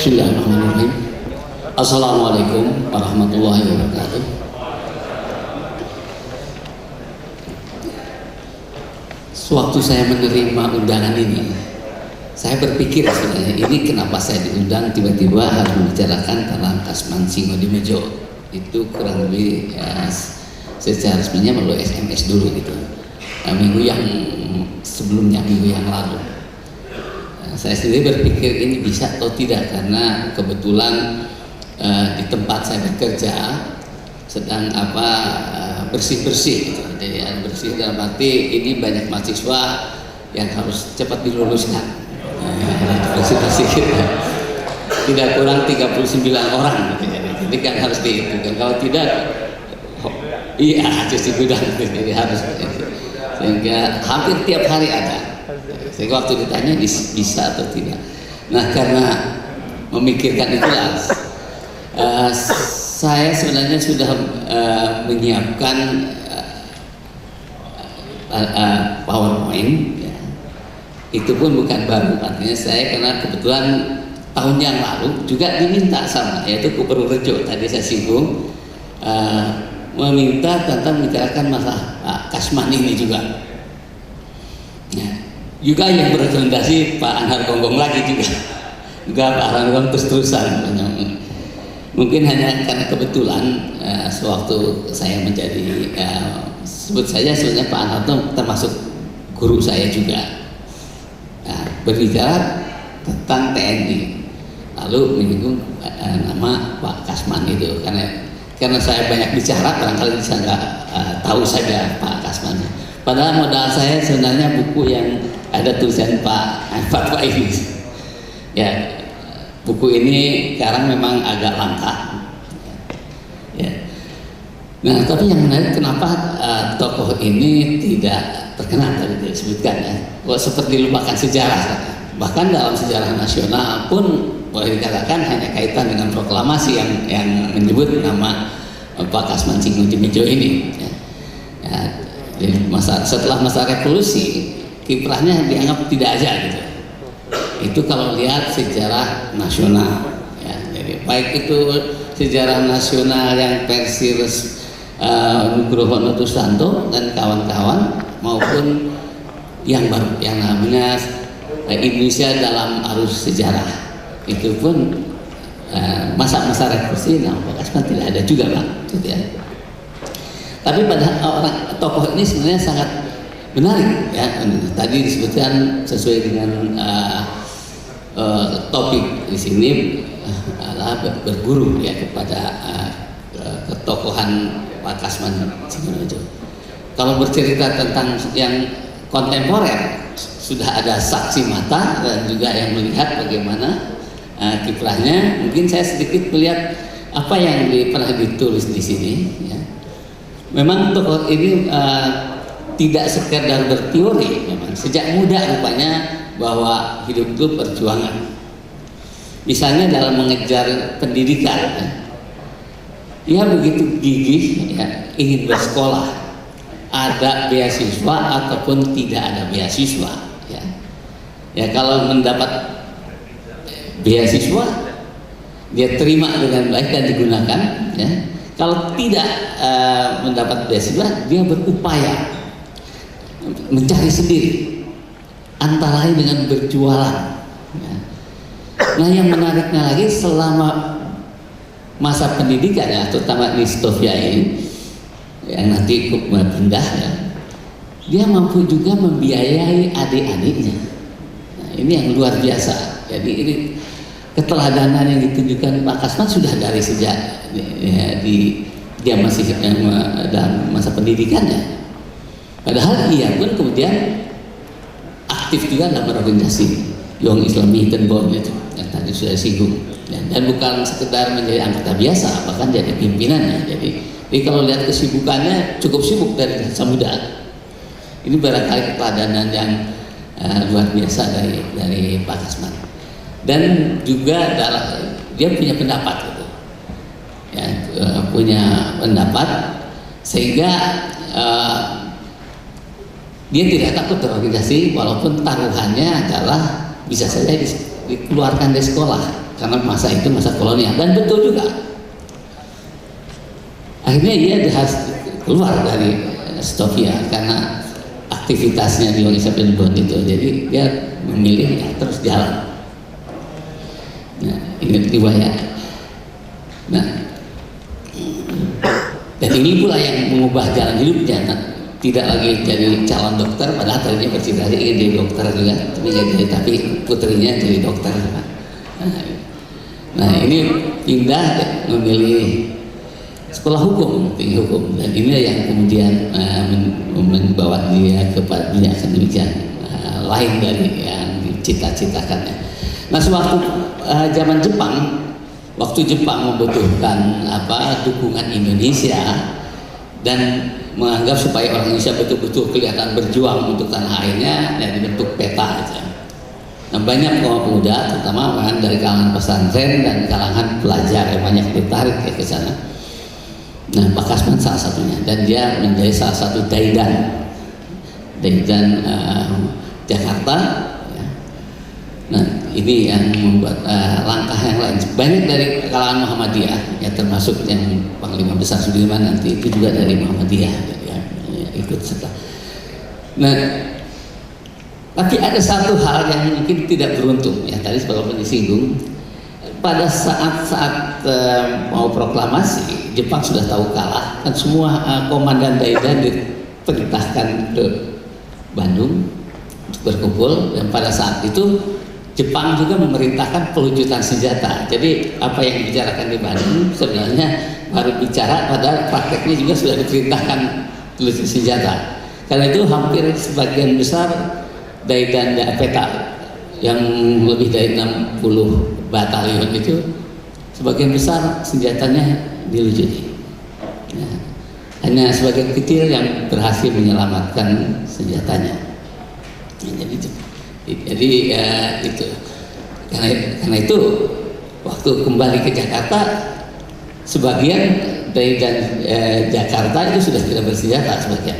Bismillahirrahmanirrahim. Assalamualaikum warahmatullahi wabarakatuh. Sewaktu saya menerima undangan ini, saya berpikir sebenarnya ini kenapa saya diundang tiba-tiba harus membicarakan tentang Kasman Singodemejo. Itu kurang lebih secara resminya melalui SMS dulu gitu. Minggu yang sebelumnya, minggu yang lalu. Saya sendiri berpikir ini bisa atau tidak karena kebetulan di tempat saya bekerja sedang bersih-bersih gitu. Jadi bersih dalam arti ini banyak mahasiswa yang harus cepat diluluskan. Bersih-bersih gitu. Tidak kurang 39 orang gitu. Jadi kan harus dihitungkan. Kalau tidak iya cuci gudang gitu. Jadi harus sehingga hampir tiap hari ada. Sehingga waktu ditanya bisa atau tidak. Nah, karena memikirkan itulah saya sebenarnya sudah menyiapkan PowerPoint ya. Itu pun bukan baru, artinya saya karena kebetulan tahun yang lalu juga diminta sama yaitu Gubernur Rejo, tadi saya singgung meminta tentang membicarakan masalah Kasman ini juga. Nah, juga yang berrekomendasi Pak Anhar Gonggong lagi juga Pak Anhar Gonggong terus-terusan. Mungkin hanya karena kebetulan sewaktu saya menjadi sebut saja sebenarnya Pak Anhar itu termasuk guru saya juga. Nah, berbicara tentang TNI lalu menyinggung nama Pak Kasman itu karena saya banyak bicara barangkali bisa nggak tahu saja Pak Kasman. Padahal modal saya sebenarnya buku yang ada tulisan Pak ini. Ya, buku ini sekarang memang agak langka. Ya. Nah, tapi yang menarik kenapa tokoh ini tidak terkenal tadi disebutkan ya. Kok seperti dilupakan sejarah. Bahkan dalam sejarah nasional pun boleh dikatakan hanya kaitan dengan proklamasi yang menyebut nama Pak Kasman Singodemejo ini. Ya. Ya, jadi setelah masa revolusi kiprahnya dianggap tidak ada gitu. Itu kalau lihat sejarah nasional ya, jadi baik itu sejarah nasional yang versi Nugroho Notusanto dan kawan-kawan maupun yang baru yang namanya Indonesia dalam arus sejarah, itu pun masa-masa revolusi Pak Kasman tidak ada juga Pak gitu ya. Tapi pada orang tokoh ini sebenarnya sangat menarik ya. Tadi disebutkan sesuai dengan topik di sini adalah berguru ya kepada ketokohan Pak Kasman Singodemejo. Kalau bercerita tentang yang kontemporer sudah ada saksi mata dan juga yang melihat bagaimana kiprahnya. Mungkin saya sedikit melihat apa yang pernah ditulis di sini ya. Memang tokoh ini tidak sekedar berteori, memang sejak muda rupanya bahwa hidup itu perjuangan. Misalnya dalam mengejar pendidikan, ya, dia begitu gigih, ya, ingin bersekolah, ada beasiswa ataupun tidak ada beasiswa. Ya, ya kalau mendapat beasiswa, dia terima dengan baik dan digunakan. Ya. Kalau tidak mendapat beasiswa, dia berupaya mencari sendiri, antara lain dengan berjualan. Nah, yang menariknya lagi selama masa pendidikan ya, terutama di Stovia ini, yang nanti pindah ya, dia mampu juga membiayai adik-adiknya. Nah, ini yang luar biasa. Jadi ini keteladanan yang ditunjukkan Pak Kasman sudah dari sejak ya, dia masih dalam masa pendidikannya. Padahal ia pun kemudian aktif juga dalam organisasi Young Islami Tenbon itu yang tadi sudah singgung, dan bukan sekedar menjadi anggota biasa, bahkan jadi pimpinannya. Jadi kalau lihat kesibukannya cukup sibuk dari masa muda. Ini barangkali keteladanan yang luar biasa dari Pak Kasman. Dan juga dia punya pendapat gitu. Ya, punya pendapat sehingga dia tidak takut terorganisasi walaupun taruhannya adalah bisa saja dikeluarkan dari sekolah karena masa itu masa kolonial, dan betul juga. Akhirnya dia harus keluar dari Stovia karena aktivitasnya di Elizabeth Bond itu, jadi dia memilih ya terus jalan. Nah, ini riwayat. Nah, dan ini pula yang mengubah jalan hidupnya. Nah, tidak lagi jadi calon dokter, padahal tadinya bercita-cita ingin jadi dokter juga, tapi putrinya jadi dokter. Nah, ini pindah memilih sekolah hukum, tinggi hukum, dan ini yang kemudian membawa dia kepada dunia akademik lain dari yang dicita-citakannya. Nah, sewaktu zaman Jepang, waktu Jepang membutuhkan dukungan Indonesia dan menganggap supaya orang Indonesia betul-betul kelihatan berjuang untuk tanah airnya, dan dibentuk peta aja. Nah, banyak kaum pemuda, terutama dari kalangan pesantren dan kalangan pelajar yang banyak ditarik ke sana. Nah, Pak Kasman salah satunya, dan dia menjadi salah satu daidan Jakarta. Ya. Nah, ini yang membuat langkah yang lain. Banyak dari kalangan Muhammadiyah, ya termasuk yang Panglima Besar Sudirman nanti itu juga dari Muhammadiyah, ya, ikut serta. Nah, tapi ada satu hal yang mungkin tidak beruntung, ya tadi walaupun disinggung, pada saat mau proklamasi, Jepang sudah tahu kalah, dan semua komandan daidan diperintahkan ke Bandung untuk berkumpul, dan pada saat itu Jepang juga memerintahkan pelucutan senjata. Jadi apa yang dibicarakan di Bandung sebenarnya baru bicara, padahal prakteknya juga sudah diperintahkan pelucutan senjata. Karena itu hampir sebagian besar daidan peta yang lebih dari 60 batalion itu, sebagian besar senjatanya dilucuti. Nah, hanya sebagian kecil yang berhasil menyelamatkan senjatanya. Nah, jadi itu karena itu waktu kembali ke Jakarta, sebagian daidan Jakarta itu sudah tidak bersenjata sebagian,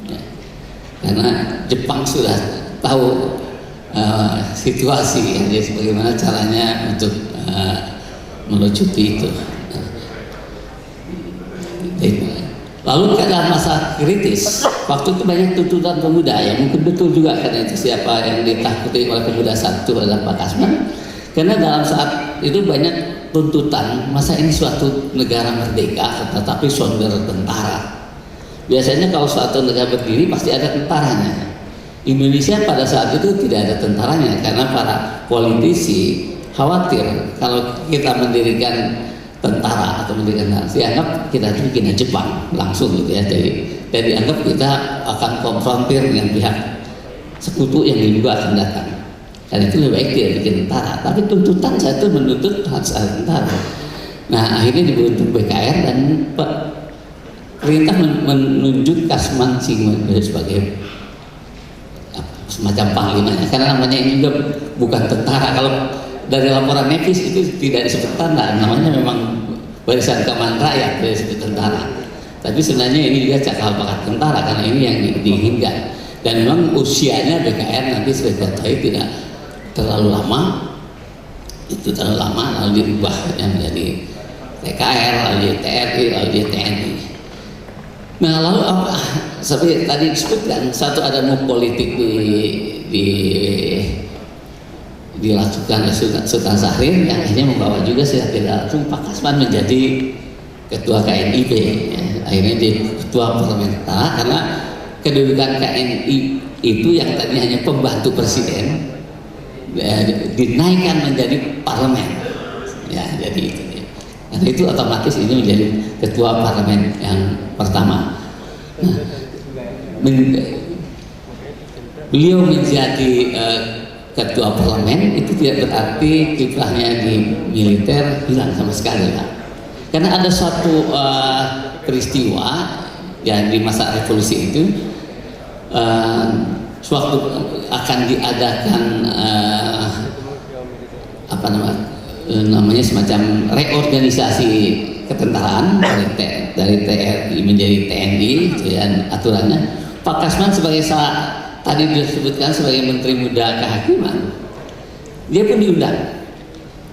ya. Karena Jepang sudah tahu situasi, jadi bagaimana caranya untuk melucuti itu. Lalu dalam masa kritis, waktu itu banyak tuntutan pemuda, ya mungkin betul juga karena itu siapa yang ditakuti oleh pemuda satu adalah Pak Kasman, karena dalam saat itu banyak tuntutan, masa ini suatu negara merdeka tetapi sonder tentara. Biasanya kalau suatu negara berdiri pasti ada tentaranya. Indonesia pada saat itu tidak ada tentaranya karena para politisi khawatir kalau kita mendirikan tentara atau mendirikan tentara, dianggap kita itu bikin Jepang langsung gitu ya, jadi dianggap kita akan konfrontir dengan pihak sekutu yang diduga akan datang. Dan itu lebih baik dia bikin tentara, tapi tuntutan saya itu menuntut harus ada tentara. Nah, akhirnya dibentuk BKR dan perintah menunjuk Kasman Singoedan sebagai semacam panglimanya, karena namanya ini juga bukan tentara. Kalau dari laporan Nevis itu tidak disebut tentara, namanya memang Barisan Keamanan Rakyat, tidak disebut tentara. Tapi sebenarnya ini juga cakal bakat tentara, karena ini yang diinginkan. Dan memang usianya BKR nanti sudah diketahui tidak terlalu lama, itu terlalu lama, lalu dirubah menjadi TKR, lalu jadi TRI, lalu jadi TNI. Nah, lalu apa? Seperti tadi disebutkan, satu ada move politik dilakukan oleh Sultan Syahrir yang akhirnya membawa juga secara tidak langsung Pak Kasman menjadi ketua KNIP, ya. Akhirnya jadi ketua parlemen karena kedudukan KNI itu yang tadinya hanya pembantu presiden dinaikkan menjadi parlemen, ya jadi itu. Karena itu otomatis ini menjadi ketua parlemen yang pertama. Nah, beliau menjadi ketua parlemen itu tidak berarti kiprahnya di militer hilang sama sekali, Pak. Karena ada satu peristiwa yang di masa revolusi itu, sewaktu akan diadakan namanya semacam reorganisasi ketentaraan dari TRI menjadi TNI, dan aturannya Pak Kasman sebagai tadi disebutkan sebagai Menteri Muda Kehakiman, dia pun diundang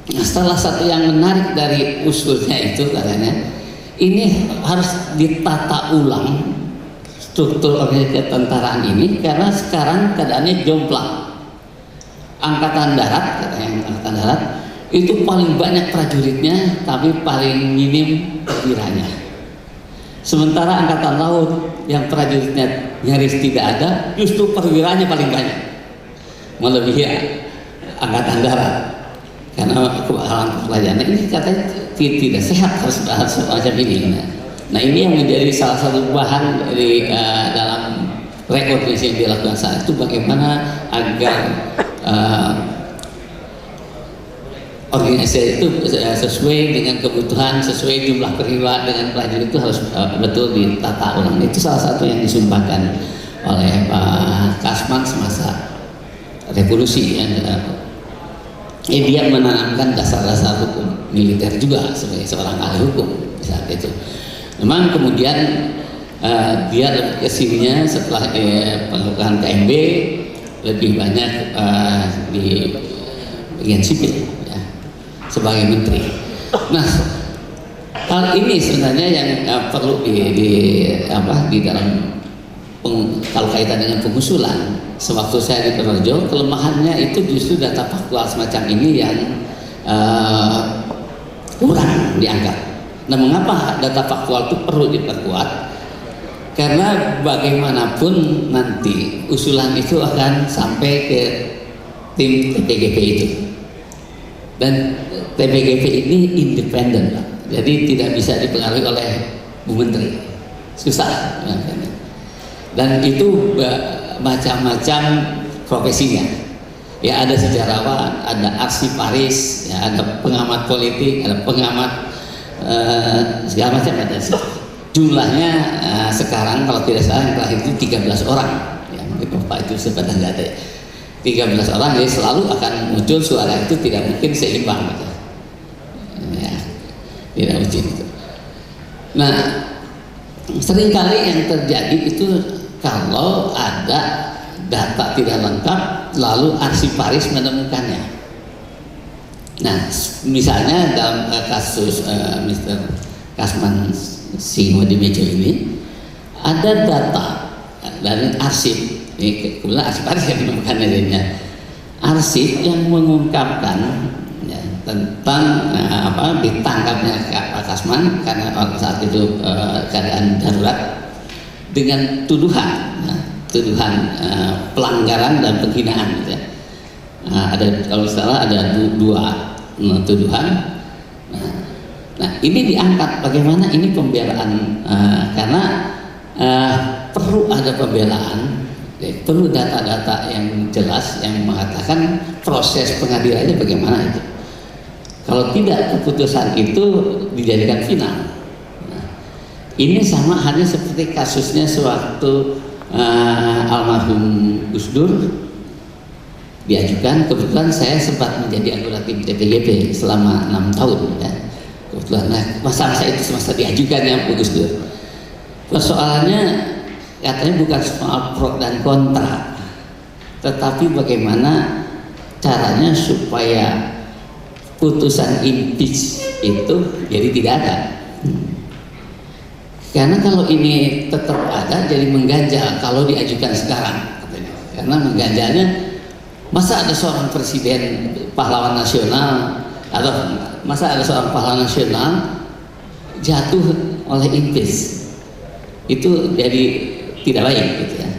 Nah, salah satu yang menarik dari usulnya itu katanya ini harus ditata ulang struktur organisasi ketentaraan ini, karena sekarang keadaannya jomplang. Angkatan darat, katanya angkatan darat itu paling banyak prajuritnya tapi paling minim perwiranya. Sementara angkatan laut yang prajuritnya nyaris tidak ada, justru perwiranya paling banyak, melebihi angkatan darat. Karena kehalang pelajaran ini katanya tidak sehat, harus bahas semacam ini. Nah ini yang menjadi salah satu bahan dari dalam reorganisasi yang dilakukan saat itu, bagaimana agar organisasi itu sesuai dengan kebutuhan, sesuai jumlah perwira dengan prajurit itu harus betul ditata ulang. Itu salah satu yang disumpahkan oleh Pak Kasman semasa revolusi yang dia menanamkan dasar-dasar hukum militer juga sebagai seorang ahli hukum saat itu. Memang kemudian dia kesininya setelah pengukuhan KMB lebih banyak di bagian sipil ya, sebagai menteri. Nah, hal ini sebenarnya yang perlu di dalam kalau kaitan dengan pengusulan. Sewaktu saya di Purworejo, kelemahannya itu justru data faktual semacam ini yang kurang diangkat. Nah, mengapa data faktual itu perlu diperkuat? Karena bagaimanapun nanti usulan itu akan sampai ke tim TPGP itu, dan TPGP ini independen, Pak. Jadi tidak bisa dipengaruhi oleh Bu Menteri, susah. Dan itu macam-macam profesinya. Ya, ada sejarawan, ada arsiparis, ya, ada pengamat politik, ada pengamat segala macam ada sih. Jumlahnya sekarang kalau tidak salah yang terakhir itu 13 orang. Ya, mungkin Bapak itu sempat nggak ada. 13 orang, jadi selalu akan muncul suara itu tidak mungkin seimbang gitu. Ya, tidak mungkin itu. Nah, seringkali yang terjadi itu kalau ada data tidak lengkap lalu arsiparis menemukannya. Nah, misalnya dalam kasus Mr. Kasman Singodemejo ini ada data dari arsip, ini kebetulan arsiparis yang menemukannya jadinya, arsip yang mengungkapkan ya, tentang ditangkapnya Pak Kasman karena saat itu keadaan darurat dengan tuduhan pelanggaran dan penghinaan gitu ya. Ada kalau salah ada dua tuduhan. Nah ini diangkat bagaimana ini pembelaan karena perlu ada pembelaan, perlu data-data yang jelas yang mengatakan proses pengadilannya bagaimana itu. Kalau tidak, keputusan itu dijadikan final. Ini sama halnya seperti kasusnya sewaktu almarhum Gus Dur diajukan. Kebetulan saya sempat menjadi anggota tim TPGP selama 6 tahun ya. Kebetulan, nah, masa itu semasa diajukannya Gus Dur. Persoalannya katanya bukan soal pro dan kontra, tetapi bagaimana caranya supaya putusan impeach itu jadi tidak ada. Karena kalau ini tetap ada jadi mengganjal kalau diajukan sekarang katanya. Karena mengganjalnya, masa ada seorang presiden pahlawan nasional atau masa ada seorang pahlawan nasional jatuh oleh impeach, itu jadi tidak baik gitu ya.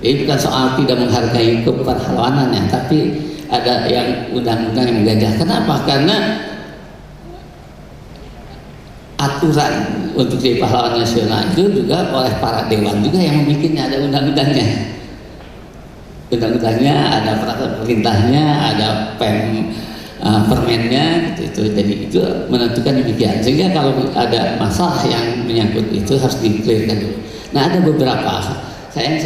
Jadi bukan soal tidak menghargai kepahlawanannya, tapi ada yang undang-undang yang mengganjal. Kenapa? Karena aturan untuk jadi pahlawan nasional itu juga oleh para dewan juga yang membikinnya, ada undang-undangnya. Undang-undangnya, ada peraturan perintahnya, ada permennya gitu. Jadi itu menentukan demikian. Sehingga kalau ada masalah yang menyangkut itu harus di-clearkan dulu. Nah, ada beberapa saya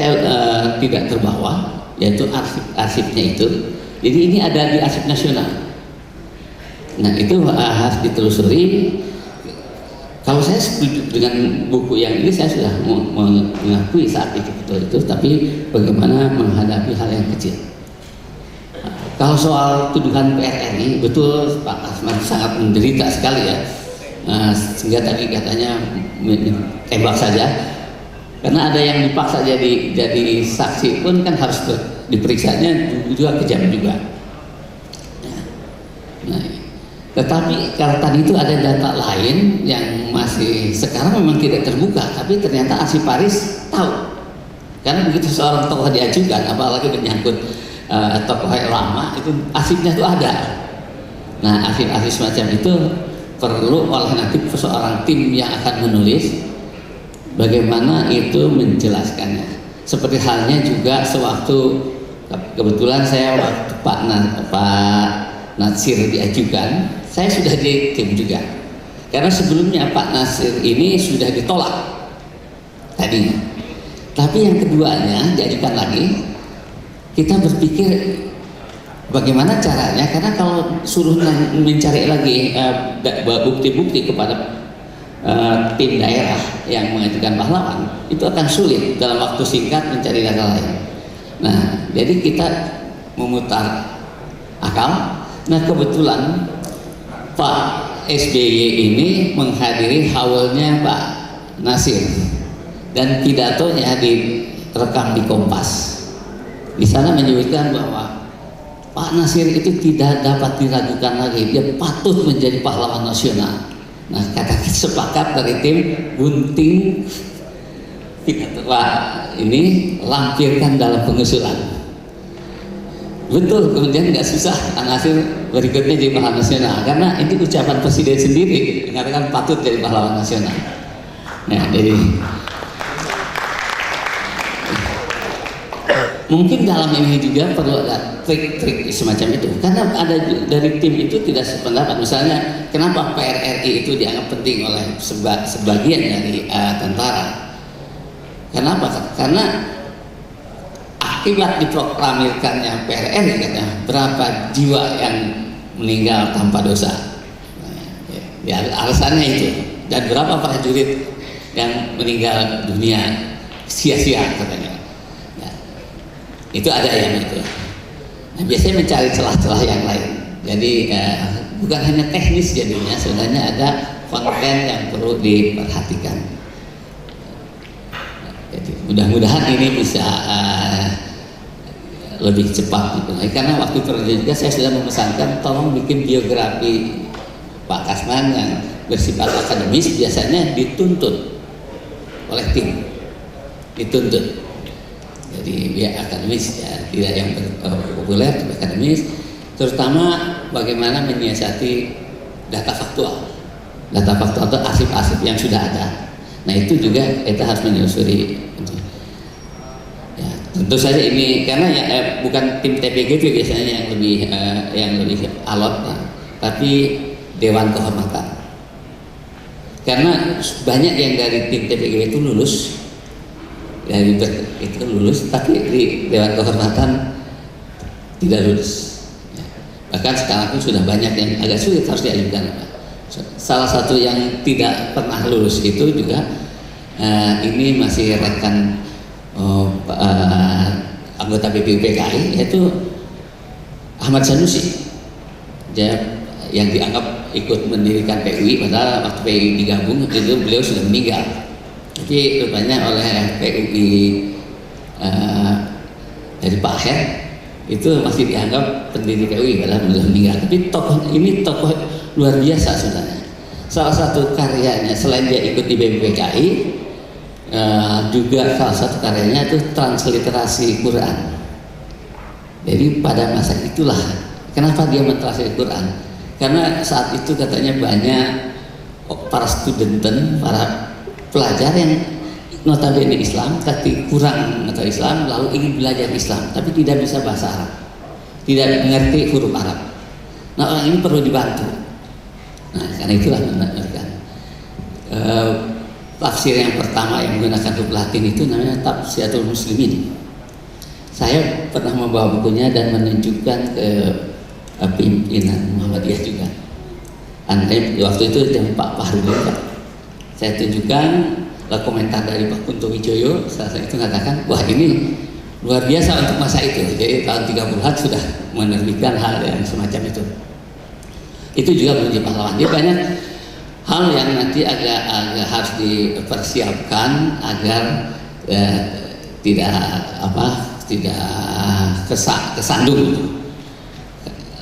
tidak terbawa, yaitu arsipnya itu. Jadi ini ada di arsip nasional. Nah, itu harus ditelusuri. Kalau saya setuju dengan buku yang ini, saya sudah mengakui saat itu betul itu, tapi bagaimana menghadapi hal yang kecil. Kalau soal tuduhan PRRI, betul Pak Asman sangat menderita sekali ya. Sehingga tadi katanya tembak saja. Karena ada yang dipaksa jadi saksi pun kan harus diperiksanya juga kejam juga. Nah, tetapi kalau tadi itu ada data lain yang masih sekarang memang tidak terbuka, tapi ternyata Arsiparis tahu. Karena begitu seorang tokoh diajukan, apalagi menyangkut tokoh lama, itu arsipnya itu ada. Nah, arsip-arsip semacam itu perlu oleh nanti seorang tim yang akan menulis bagaimana itu menjelaskannya. Seperti halnya juga sewaktu kebetulan saya waktu Pak Natsir diajukan, saya sudah di tim juga. Karena sebelumnya Pak Natsir ini sudah ditolak tadinya. Tapi yang keduanya diajukan lagi, kita berpikir bagaimana caranya, karena kalau suruh mencari lagi bukti-bukti kepada tim daerah yang mengajukan pahlawan, itu akan sulit dalam waktu singkat mencari data lain. Nah, jadi kita memutar akal. Nah, kebetulan Pak SBY ini menghadiri haulnya Pak Natsir dan pidatonya direkam di Kompas. Di sana menyebutkan bahwa Pak Natsir itu tidak dapat diragukan lagi, dia patut menjadi pahlawan nasional. Nah, kata sepakat dari tim gunting pidato Pak ini lampirkan dalam pengusulan. Betul, kemudian nggak susah Pak Natsir berikutnya jadi pahlawan nasional, karena ini ucapan presiden sendiri mengatakan patut jadi pahlawan nasional. Nah, jadi mungkin dalam ini juga perlu ada trik-trik semacam itu, karena ada dari tim itu tidak sependapat. Misalnya, kenapa PRRI itu dianggap penting oleh sebagian dari tentara? Kenapa? Karena akibat diproklamirkannya PRRI, katanya berapa jiwa yang meninggal tanpa dosa. Ya, alasannya itu. Dan berapa prajurit yang meninggal dunia sia-sia, katanya. Itu ada yang itu. Nah, biasanya mencari celah-celah yang lain. Jadi bukan hanya teknis jadinya, sebenarnya ada konten yang perlu diperhatikan. Jadi mudah-mudahan ini bisa lebih cepat dipenuhi. Karena waktu periode juga saya sudah memesankan tolong bikin biografi Pak Kasman yang bersifat akademis, biasanya dituntut oleh tim, dituntut. Jadi dia akademis ya, tidak yang populer, tapi akademis, terutama bagaimana menyiasati data faktual itu arsip-arsip yang sudah ada. Nah, itu juga kita harus menelusuri. Ya, tentu saja ini karena ya, bukan tim TPG itu biasanya yang lebih alot, ya, tapi Dewan Kehormatan. Karena banyak yang dari tim TPG itu lulus. Dari itu lulus, tapi di Dewan Kehormatan tidak lulus. Ya. Bahkan sekarang pun sudah banyak yang agak sulit harus diajukan. Salah satu yang tidak pernah lulus itu juga ini masih rekan anggota BPUPKI, yaitu Ahmad Sanusi. Dia yang dianggap ikut mendirikan PUI, padahal waktu PUI digabung itu beliau sudah meninggal. Tapi rupanya oleh PUI dari Pak Her itu masih dianggap pendiri PUI padahal belum meninggal. Tapi tokoh ini tokoh luar biasa sebenarnya. Salah satu karyanya selain dia ikut di BPPKI, juga salah satu karyanya itu transliterasi Quran. Jadi pada masa itulah kenapa dia mentransliterasi Quran? Karena saat itu katanya banyak para studenten, para pelajar yang notabene Islam tapi kurang mengetahui Islam, lalu ingin belajar Islam tapi tidak bisa bahasa Arab, tidak mengerti huruf Arab. Nah, orang ini perlu dibantu. Nah, karena itulah menurutkan tafsir yang pertama yang menggunakan huruf Latin itu namanya Tafsiratul Muslimin. Saya pernah membawa bukunya dan menunjukkan ke pimpinan Muhammadiyah juga. Waktu itu dengan Pak Fahrudin, saya tunjukkan komentar dari Pak Kunto Wijoyo, salah satu itu mengatakan, wah ini luar biasa untuk masa itu. Jadi tahun 30-an sudah menerbitkan hal yang semacam itu. Itu juga menjadi pahlawan. Jadi banyak hal yang nanti agak harus dipersiapkan agar tidak kesandung,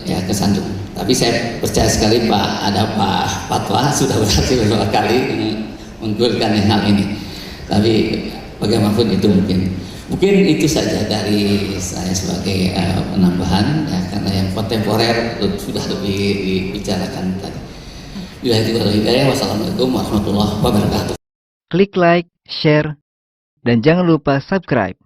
ya kesandung. Tapi saya percaya sekali Pak Fatwa sudah berhasil beberapa kali menggulirkan hal ini. Tapi bagaimanapun itu mungkin itu saja dari saya sebagai penambahan, ya, karena yang kontemporer sudah lebih dibicarakan tadi. Wassalamualaikum warahmatullahi wabarakatuh. Klik like, share, dan jangan lupa subscribe.